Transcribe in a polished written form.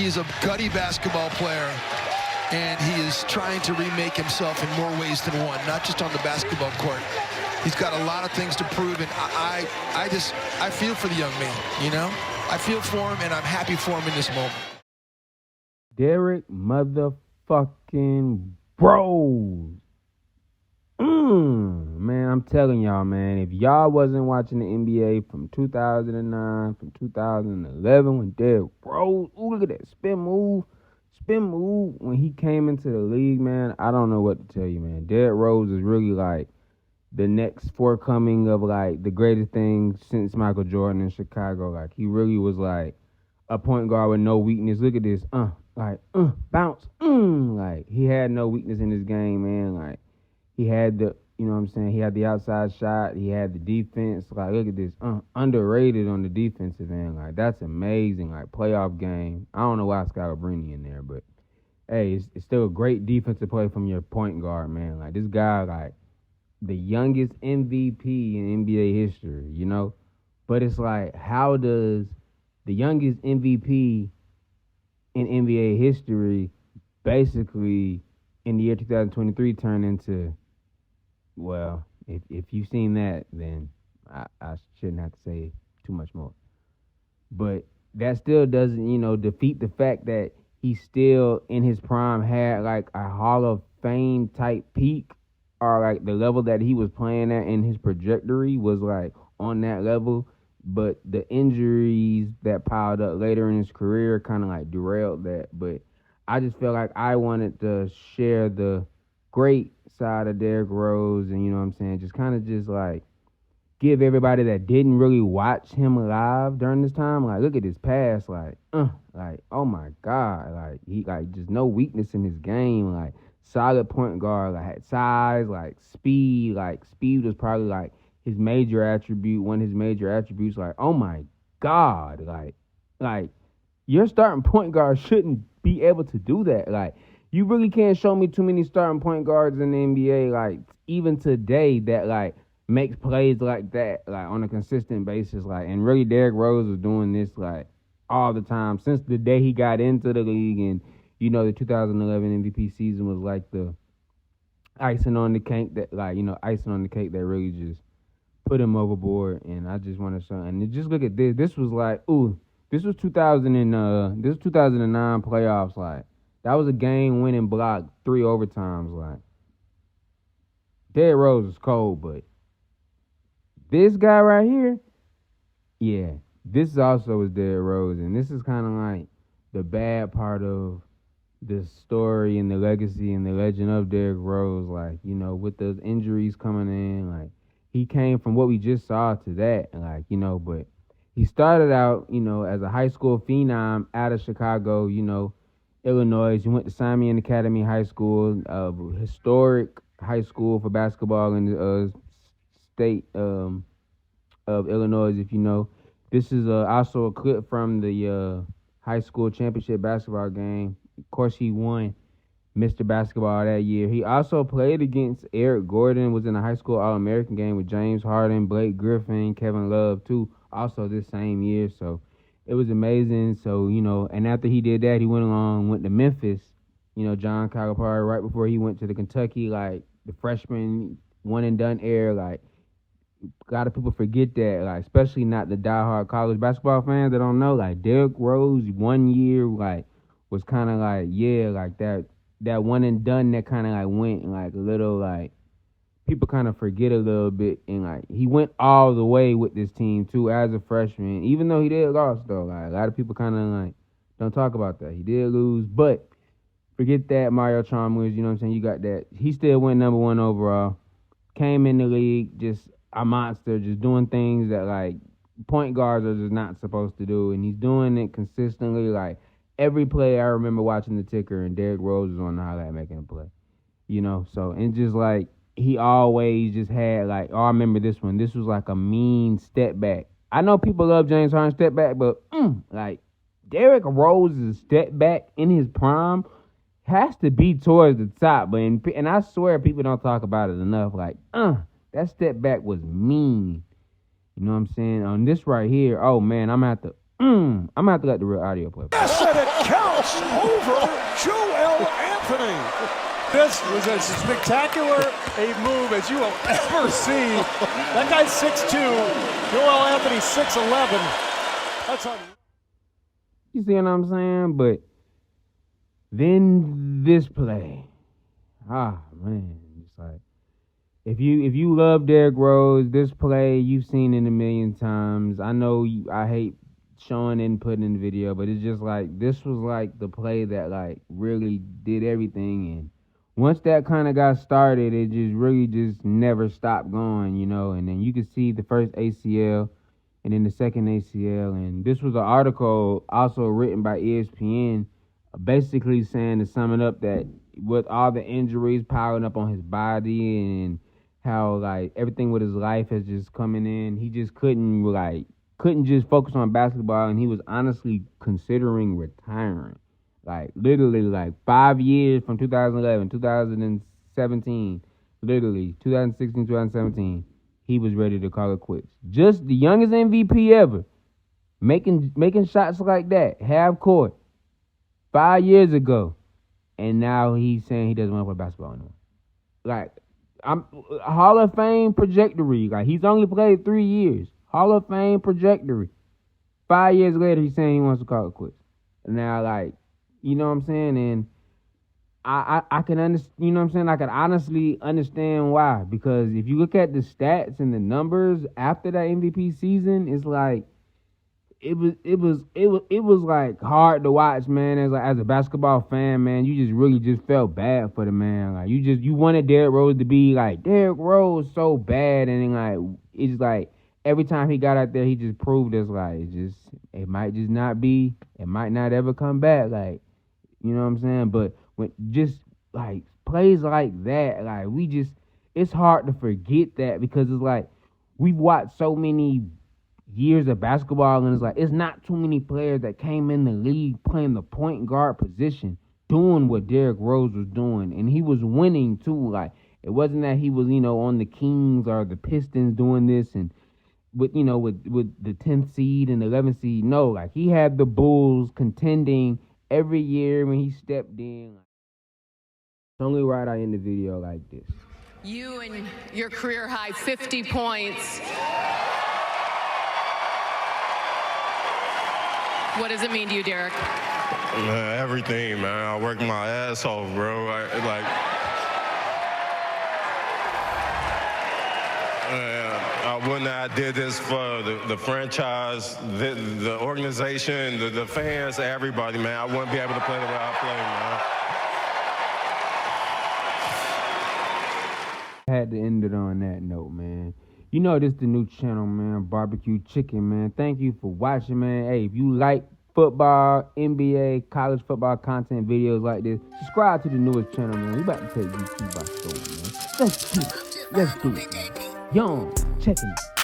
He's a gutty basketball player, and he is trying to remake himself in more ways than one, not just on the basketball court. He's got a lot of things to prove, and I feel for the young man, you know? I feel for him, and I'm happy for him in this moment. Derrick motherfucking Rose. Man, I'm telling y'all, man, if y'all wasn't watching the NBA from 2009, from 2011, when Derrick Rose, look at that spin move, when he came into the league, man, I don't know what to tell you, man. Derrick Rose is really like the next forthcoming of like the greatest thing since Michael Jordan in Chicago. Like, he really was like a point guard with no weakness. Look at this, bounce, like he had no weakness in his game, man. Like, he had the, you know what I'm saying, he had the outside shot, he had the defense. Like, look at this, underrated on the defensive end. Like, that's amazing. Like, playoff game. I don't know why Scott Brini in there, but hey, it's still a great defensive play from your point guard, man. Like, this guy, like, the youngest MVP in NBA history, you know? But it's like, how does the youngest MVP in NBA history basically in the year 2023 turn into, well, if you've seen that, then I shouldn't have to say too much more. But that still doesn't, you know, defeat the fact that he still in his prime had like a Hall of Fame type peak, or like the level that he was playing at in his trajectory was like on that level. But the injuries that piled up later in his career kind of like derailed that. But I just feel like I wanted to share the great side of Derrick Rose, and you know what I'm saying, just kind of just like give everybody that didn't really watch him live during this time, like, look at his past, like oh my God, like he like just no weakness in his game, like solid point guard, like had size, like speed was probably like his major attribute, one of his major attributes, like, oh my God, like your starting point guard shouldn't be able to do that. Like, you really can't show me too many starting point guards in the NBA, like, even today, that, like, makes plays like that, like, on a consistent basis. Like, and really, Derrick Rose was doing this, like, all the time since the day he got into the league. And, you know, the 2011 MVP season was, like, the icing on the cake that, like, you know, icing on the cake that really just put him overboard. And I just want to show, and just look at this. This was, like, this was 2009 playoffs, like. That was a game-winning block, 3 overtimes, like. Derrick Rose is cold, but this guy right here, yeah, this also is Derrick Rose, and this is kind of like the bad part of the story and the legacy and the legend of Derrick Rose, like, you know, with those injuries coming in, like, he came from what we just saw to that, like, you know, but he started out, you know, as a high school phenom out of Chicago, you know, Illinois. He went to Simeon Academy High School, historic high school for basketball in the state of Illinois, if you know. This is also a clip from the high school championship basketball game. Of course, he won Mr. Basketball that year. He also played against Eric Gordon, was in a high school All-American game with James Harden, Blake Griffin, Kevin Love, too, also this same year. So it was amazing. So, you know, and after he did that, he went to Memphis, you know, John Calipari, right before he went to the Kentucky, like, the freshman one-and-done era. Like, a lot of people forget that, like, especially not the diehard college basketball fans that don't know. Like, Derrick Rose, 1 year, like, was kind of like, yeah, like, that one-and-done that kind of, like, went, like, a little, like, people kind of forget a little bit, and like he went all the way with this team too as a freshman, even though he did lose though. Like, a lot of people kind of like don't talk about that. He did lose, but forget that. Mario Chalmers, you know what I'm saying? You got that. He still went number 1 overall. Came in the league just a monster, just doing things that like point guards are just not supposed to do, and he's doing it consistently. Like, every play I remember watching the ticker, and Derrick Rose is on the highlight making a play. You know, so and just like. He always just had, like, oh, I remember this one. This was like a mean step back. I know people love James Harden step back, but, like, Derrick Rose's step back in his prime has to be towards the top. But and I swear people don't talk about it enough. Like, that step back was mean. You know what I'm saying? On this right here, oh, man, I'm going to have to let the real audio play. Yes, and it counts. This was as spectacular a move as you will ever see. That guy's 6'2". Joel Anthony 6'11". That's on. You see what I'm saying? But then this play. Man. It's like if you love Derrick Rose, this play you've seen it a million times. I know I hate showing and putting in the video, but it's just like this was like the play that like really did everything, and once that kind of got started, it just really just never stopped going, you know. And then you could see the first ACL and then the second ACL, and this was an article also written by ESPN basically saying, to sum it up, that with all the injuries piling up on his body and how like everything with his life has just coming in, he just couldn't just focus on basketball, and he was honestly considering retiring. Like literally like 5 years from 2011, 2017, literally 2016, 2017, he was ready to call it quits. Just the youngest MVP ever, making shots like that, half court, 5 years ago, and now he's saying he doesn't want to play basketball anymore. Like, I'm Hall of Fame trajectory. Like, he's only played 3 years. Hall of Fame trajectory. 5 years later, he's saying he wants to call it quits. And now, like, you know what I'm saying? And I can understand, you know what I'm saying? I can honestly understand why. Because if you look at the stats and the numbers after that MVP season, it's like it was like hard to watch, man. As a basketball fan, man, you just really just felt bad for the man. Like you wanted Derrick Rose to be like Derrick Rose so bad, and then like it's like every time he got out there, he just proved us like it might just not be, it might not ever come back. Like, you know what I'm saying? But when just like plays like that, like it's hard to forget that, because it's like we've watched so many years of basketball, and it's like it's not too many players that came in the league playing the point guard position doing what Derrick Rose was doing, and he was winning too. Like, it wasn't that he was, you know, on the Kings or the Pistons doing this and with, you know, with the 10th seed and the 11th seed. No, like he had the Bulls contending every year when he stepped in. It's only right I end the video like this. You and your career high 50 points. What does it mean to you, Derrick? Everything, man. I worked my ass off, bro. I wouldn't have did this for the franchise, the organization, the fans, everybody, man. I wouldn't be able to play the way I play, man. I had to end it on that note, man. You know this the new channel, man, Barbecue Chicken, man. Thank you for watching, man. Hey, if you like football, NBA, college football content videos like this, subscribe to the newest channel, man. We about to take YouTube by storm, man. Let's do it, man. Young, checking it.